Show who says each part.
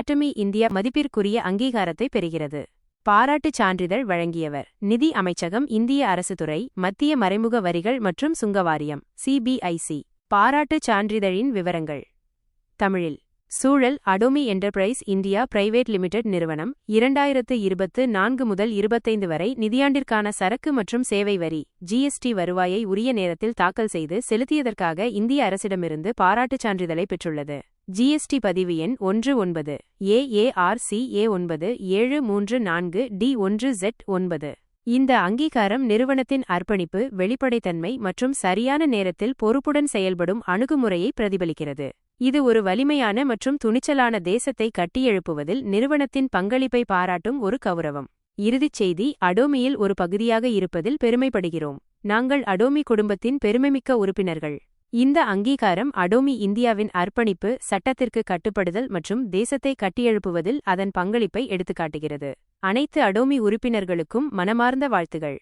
Speaker 1: ஆட்டமி India மதிப்பிற்குரிய அங்கீகாரத்தை பெறுகிறது. பாராட்டுச் சான்றிதழ் வழங்கியவர்: நிதி அமைச்சகம், இந்திய அரசு துறை, மத்திய மறைமுக வரிகள் மற்றும் சுங்க வாரியம் (CBIC). பாராட்டுச் சான்றிதழின் விவரங்கள். தமிழில். சூழல் அடோமி என்டர்பிரைஸ் இந்தியா பிரைவேட் லிமிடெட் நிறுவனம் 2024 முதல் 25 வரை நிதியாண்டிற்கான சரக்கு மற்றும் சேவை வரி (GST) வருவாயை உரிய நேரத்தில் தாக்கல் செய்து செலுத்தியதற்காக இந்திய அரசிடமிருந்து பாராட்டுச் சான்றிதழை பெற்றுள்ளது. GST பதிவு எண் 19-AARCA9734D1Z9. இந்த அங்கீகாரம் நிறுவனத்தின் அர்ப்பணிப்பு, வெளிப்படைத்தன்மை மற்றும் சரியான நேரத்தில் பொறுப்புடன் செயல்படும் அணுகுமுறையை பிரதிபலிக்கிறது. இது ஒரு வலிமையான மற்றும் துணிச்சலான தேசத்தை கட்டியெழுப்புவதில் நிறுவனத்தின் பங்களிப்பை பாராட்டும் ஒரு கௌரவம். இறுதிச் செய்தி: அடோமியில் ஒரு பகுதியாக இருப்பதில் பெருமைப்படுகிறோம். நாங்கள் அடோமி குடும்பத்தின் பெருமைமிக்க உறுப்பினர்கள். இந்த அங்கீகாரம் அடோமி இந்தியாவின் அர்ப்பணிப்பு, சட்டத்திற்கு கட்டுப்படுதல் மற்றும் தேசத்தை கட்டியெழுப்புவதில் அதன் பங்களிப்பை எடுத்துக்காட்டுகிறது. அனைத்து அடோமி உறுப்பினர்களுக்கும் மனமார்ந்த வாழ்த்துகள்.